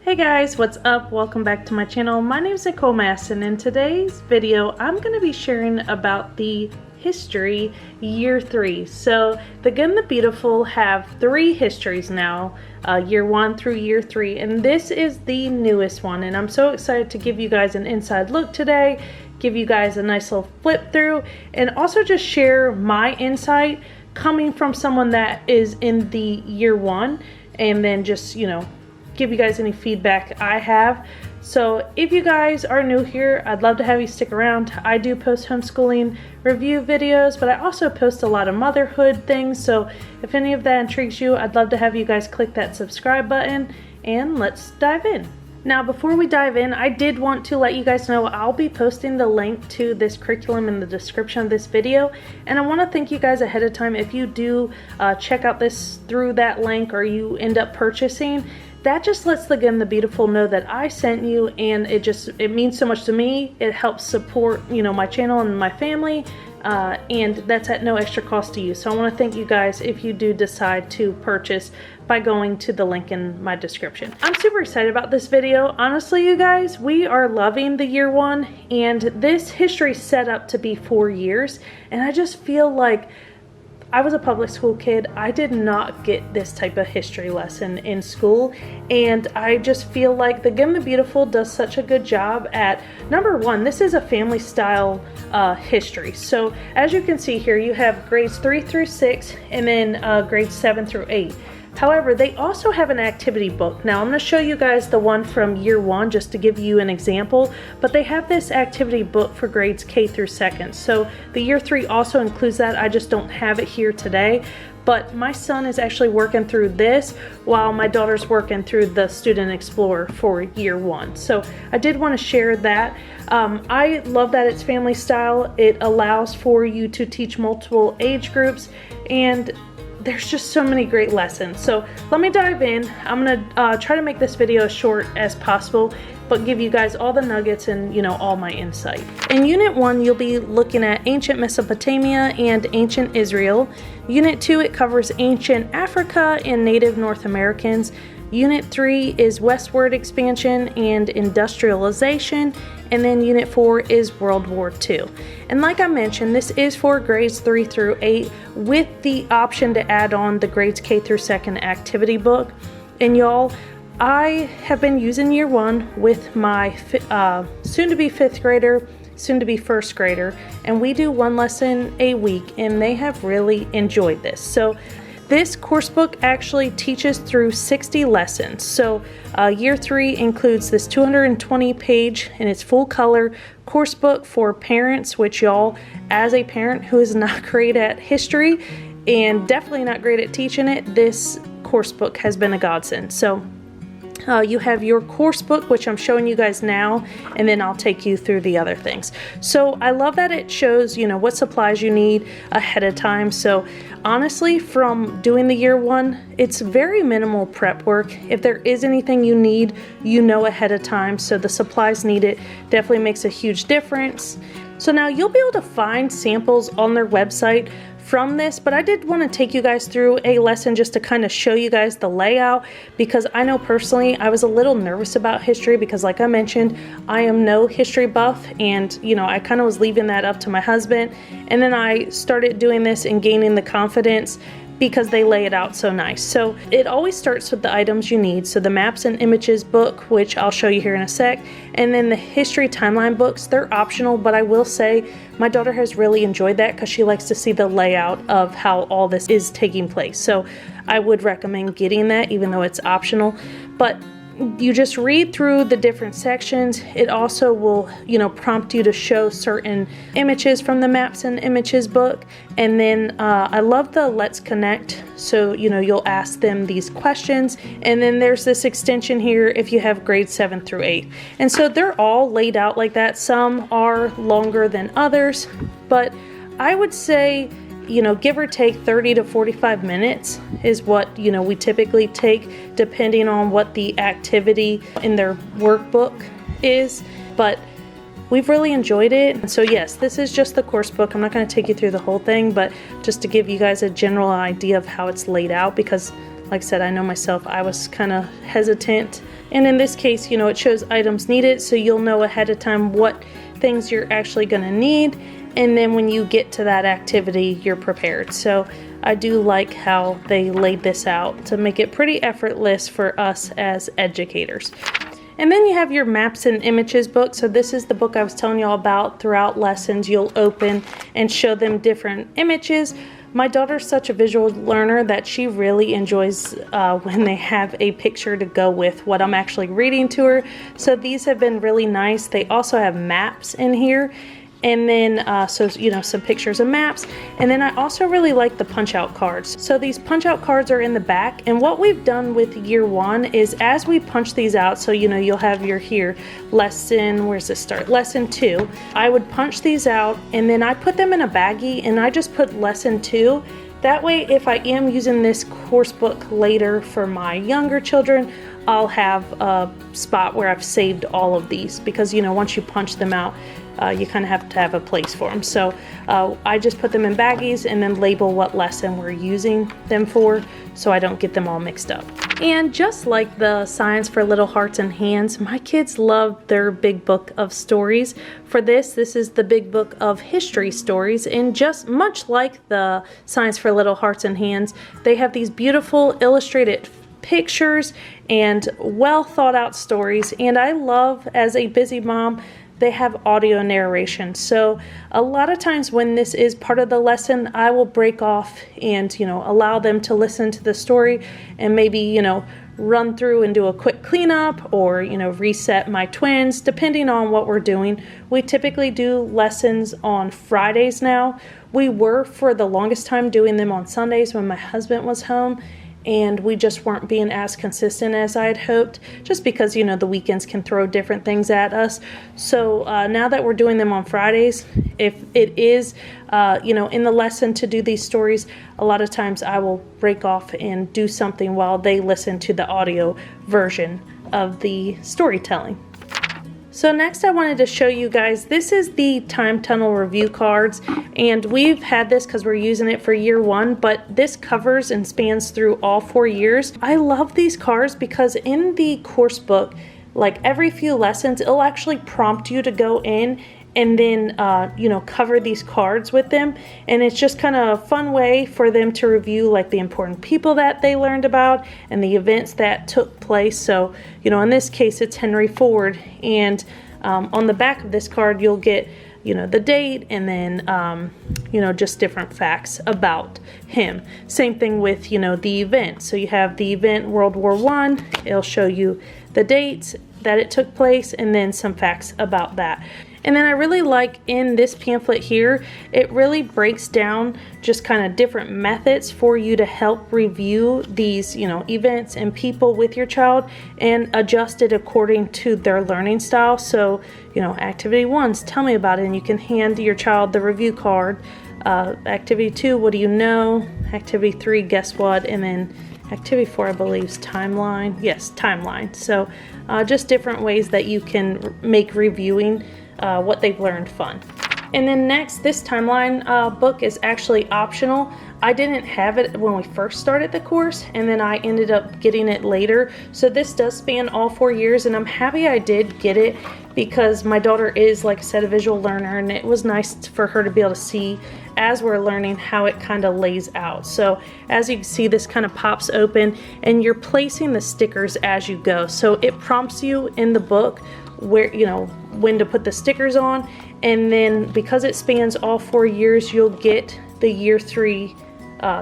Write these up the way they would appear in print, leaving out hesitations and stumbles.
Hey guys, what's up? Welcome back to my channel. My name is 𝐈𝐭𝐿𝐬, and in today's video I'm going to be sharing about the history year 3. So the Good and the Beautiful have 3 histories now, year 1 through year 3, and this is the newest one, and I'm so excited to give you guys an inside look today, give you guys a nice little flip through, and also just share my insight coming from someone that is in the year 1, and then just, give you guys any feedback I have. So if you guys are new here, I'd love to have you stick around. I do post homeschooling review videos, but I also post a lot of motherhood things. So if any of that intrigues you, I'd love to have you guys click that subscribe button, and let's dive in. Now, before we dive in, I did want to let you guys know I'll be posting the link to this curriculum in the description of this video, and I want to thank you guys ahead of time if you do check out this through that link or you end up purchasing. That just lets the Good and the Beautiful know that I sent you, and it means so much to me. It helps support, my channel and my family, and that's at no extra cost to you. So I want to thank you guys if you do decide to purchase by going to the link in my description. I'm super excited about this video. Honestly, you guys, we are loving the year 1, and this history set up to be 4 years, and I just feel like I was a public school kid. I did not get this type of history lesson in school, and I just feel like the Good and the Beautiful does such a good job at, number one, this is a family style history. So as you can see here, you have grades 3 through 6 and then grades 7 through 8. However, they also have an activity book. Now I'm going to show you guys the one from year 1 just to give you an example, but they have this activity book for grades K through 2nd. So the year 3 also includes that. I just don't have it here today, but my son is actually working through this while my daughter's working through the Student Explorer for year 1. So I did want to share that. I love that it's family style. It allows for you to teach multiple age groups, and there's just so many great lessons. So let me dive in. I'm gonna try to make this video as short as possible, but give you guys all the nuggets and all my insight. In Unit 1, you'll be looking at ancient Mesopotamia and ancient Israel. Unit 2, it covers ancient Africa and native North Americans. Unit 3 is westward expansion and industrialization, and then Unit 4 is World War II. And like I mentioned, this is for grades 3 through 8 with the option to add on the grades K through 2nd activity book. And y'all, I have been using year 1 with my soon-to-be 5th grader, soon-to-be 1st grader, and we do 1 lesson a week, and they have really enjoyed this. So this course book actually teaches through 60 lessons. So year 3 includes this 220 page and it's full color course book for parents, which y'all, as a parent who is not great at history and definitely not great at teaching it, this course book has been a godsend. So you have your course book, which I'm showing you guys now, and then I'll take you through the other things. So I love that it shows, what supplies you need ahead of time. So honestly, from doing the year 1, it's very minimal prep work. If there is anything you need, ahead of time. So the supplies needed definitely makes a huge difference. So now you'll be able to find samples on their website from this, but I did want to take you guys through a lesson just to kind of show you guys the layout, because I know personally I was a little nervous about history because, like I mentioned, I am no history buff, and I kind of was leaving that up to my husband, and then I started doing this and gaining the confidence because they lay it out so nice. So it always starts with the items you need. So the maps and images book, which I'll show you here in a sec, and then the history timeline books, they're optional, but I will say my daughter has really enjoyed that because she likes to see the layout of how all this is taking place. So I would recommend getting that, even though it's optional. But you just read through the different sections. It also will, prompt you to show certain images from the maps and images book. And then I love the Let's Connect. So, you'll ask them these questions. And then there's this extension here if you have grades 7 through 8. And so they're all laid out like that. Some are longer than others, but I would say, give or take 30 to 45 minutes is what, we typically take, depending on what the activity in their workbook is. But we've really enjoyed it. So yes, this is just the course book. I'm not going to take you through the whole thing, but just to give you guys a general idea of how it's laid out, because like I said, I know myself, I was kind of hesitant. And in this case, you know, it shows items needed, so you'll know ahead of time what things you're actually going to need. And then when you get to that activity, you're prepared. So I do like how they laid this out to make it pretty effortless for us as educators. And then you have your maps and images book. So this is the book I was telling you all about. Throughout lessons, you'll open and show them different images. My daughter's such a visual learner that she really enjoys when they have a picture to go with what I'm actually reading to her. So these have been really nice. They also have maps in here. And then, so, you know, some pictures and maps. And then I also really like the punch out cards. So these punch out cards are in the back. And what we've done with year 1 is as we punch these out, so, you know, you'll have your here lesson, where's this start? Lesson 2. I would punch these out and then I put them in a baggie and I just put lesson 2. That way, if I am using this course book later for my younger children, I'll have a spot where I've saved all of these, because, you know, once you punch them out, you kind of have to have a place for them. So I just put them in baggies and then label what lesson we're using them for, so I don't get them all mixed up. And just like the Science for Little Hearts and Hands, my kids love their big book of stories. For this is the big book of history stories, and just much like the Science for Little Hearts and Hands, they have these beautiful illustrated pictures and well thought out stories. And I love, as a busy mom, they have audio narration. So a lot of times when this is part of the lesson, I will break off and, you know, allow them to listen to the story and maybe, you know, run through and do a quick cleanup, or, you know, reset my twins, depending on what we're doing. We typically do lessons on Fridays now. We were for the longest time doing them on Sundays when my husband was home, and we just weren't being as consistent as I had hoped, just because, you know, the weekends can throw different things at us. So now that we're doing them on Fridays, if it is, you know, in the lesson to do these stories, a lot of times I will break off and do something while they listen to the audio version of the storytelling. So next I wanted to show you guys, this is the time tunnel review cards, and we've had this because we're using it for year 1, but this covers and spans through all 4 years. I love these cards because in the course book, like every few lessons, it'll actually prompt you to go in and then, you know, cover these cards with them. And it's just kind of a fun way for them to review like the important people that they learned about and the events that took place. So, you know, in this case, it's Henry Ford. And on the back of this card, you'll get, you know, the date and then, you know, just different facts about him. Same thing with, you know, the event. So you have the event World War I. It'll show you the dates that it took place and then some facts about that. And then I really like in this pamphlet here, it really breaks down just kind of different methods for you to help review these, you know, events and people with your child and adjust it according to their learning style. So, you know, activity 1's tell me about it, and you can hand your child the review card. Activity 2, what do you know? Activity 3, guess what? And then activity 4, I believe, is timeline. Yes, timeline. So just different ways that you can make reviewing what they've learned fun. And then next, this timeline book is actually optional. I didn't have it when we first started the course, and then I ended up getting it later. So this does span all 4 years, and I'm happy I did get it because my daughter is, like I said, a visual learner, and it was nice for her to be able to see as we're learning how it kind of lays out. So as you can see, this kind of pops open and you're placing the stickers as you go. So it prompts you in the book where, you know, when to put the stickers on, and then because it spans all 4 years, you'll get the year 3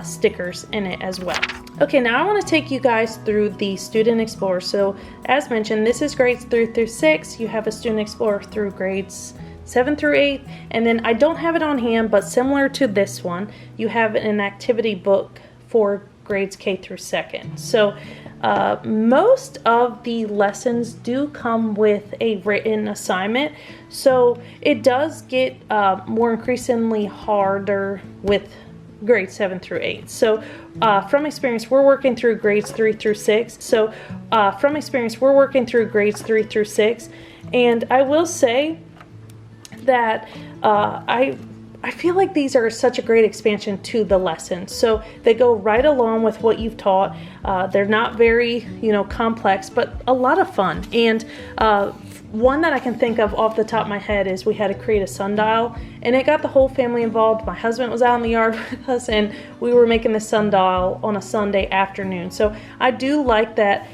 stickers in it as well. Okay, now I want to take you guys through the Student Explorer. So as mentioned, this is grades 3 through 6. You have a Student Explorer through grades 7 through 8, and then I don't have it on hand, but similar to this one, you have an activity book for grades K through 2nd. So most of the lessons do come with a written assignment, so it does get more increasingly harder with grades 7 through 8. So from experience, we're working through grades 3 through 6. So from experience, we're working through grades 3 through 6, and I will say that I I feel like these are such a great expansion to the lessons. So they go right along with what you've taught. They're not very, complex, but a lot of fun. And one that I can think of off the top of my head is we had to create a sundial, and it got the whole family involved. My husband was out in the yard with us, and we were making the sundial on a Sunday afternoon. So I do like that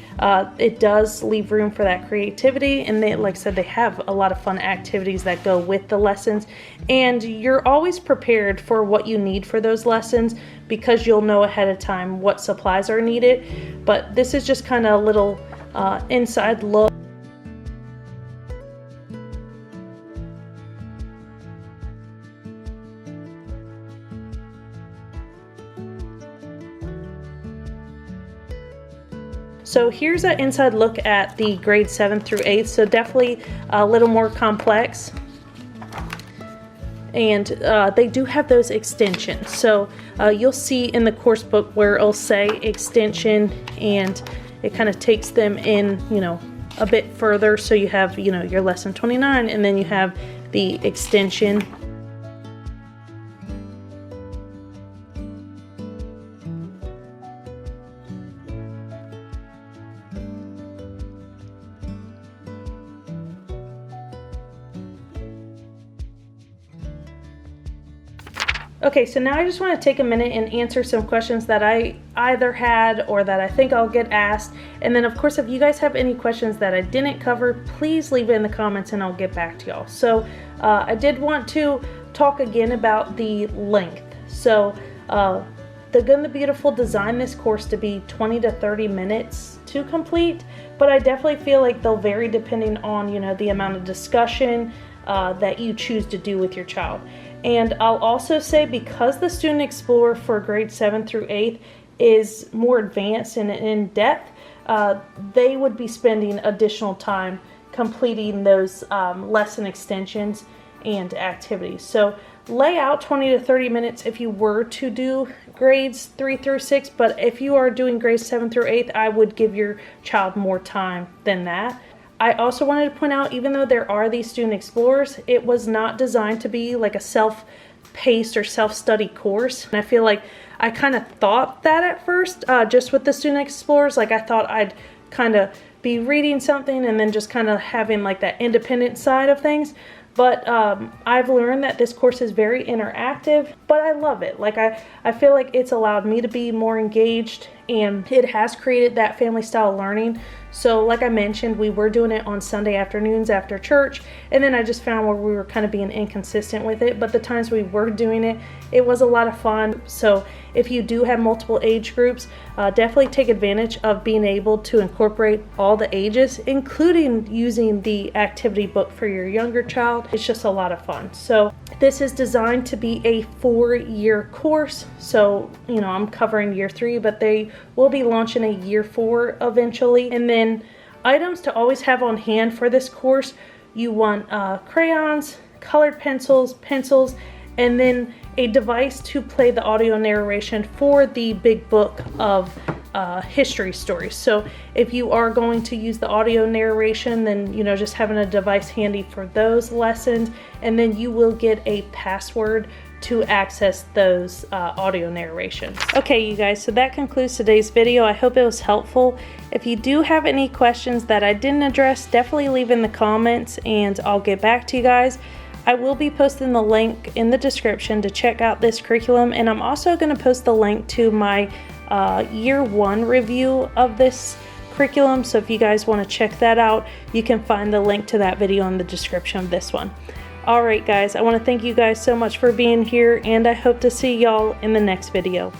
it does leave room for that creativity, and they, like I said, they have a lot of fun activities that go with the lessons, and you're always prepared for what you need for those lessons because you'll know ahead of time what supplies are needed. But this is just kind of a little inside look. So here's an inside look at the grade 7th through 8th. So definitely a little more complex. And they do have those extensions. So you'll see in the course book where it'll say extension, and it kind of takes them in, a bit further. So you have, your lesson 29, and then you have the extension. Okay, so now I just want to take a minute and answer some questions that I either had or that I think I'll get asked. And then, of course, if you guys have any questions that I didn't cover, please leave it in the comments and I'll get back to y'all. So I did want to talk again about the length. So the Good and the Beautiful designed this course to be 20 to 30 minutes to complete, but I definitely feel like they'll vary depending on, the amount of discussion that you choose to do with your child. And I'll also say, because the Student Explorer for grade 7 through 8 is more advanced and in depth, they would be spending additional time completing those lesson extensions and activities. So lay out 20 to 30 minutes if you were to do grades 3 through 6, but if you are doing grades 7 through 8, I would give your child more time than that. I also wanted to point out, even though there are these Student Explorers, it was not designed to be like a self-paced or self-study course. And I feel like I kind of thought that at first, just with the Student Explorers. Like, I thought I'd kind of be reading something and then just kind of having like that independent side of things. But I've learned that this course is very interactive, but I love it. Like, I feel like it's allowed me to be more engaged, and it has created that family style learning. So like I mentioned, we were doing it on Sunday afternoons after church, and then I just found where we were kind of being inconsistent with it. But the times we were doing it, it was a lot of fun. So if you do have multiple age groups, definitely take advantage of being able to incorporate all the ages, including using the activity book for your younger child. It's just a lot of fun. So this is designed to be a 4-year course. So, I'm covering year 3, but they will be launching a year 4 eventually. And then items to always have on hand for this course: you want crayons, colored pencils, and then a device to play the audio narration for the big book of history stories. So if you are going to use the audio narration, then just having a device handy for those lessons, and then you will get a password to access those audio narrations. Okay, you guys, so that concludes today's video. I hope it was helpful. If you do have any questions that I didn't address, definitely leave in the comments and I'll get back to you guys. I will be posting the link in the description to check out this curriculum, and I'm also going to post the link to my year 1 review of this curriculum. So if you guys want to check that out, you can find the link to that video in the description of this one. Alright guys, I want to thank you guys so much for being here, and I hope to see y'all in the next video.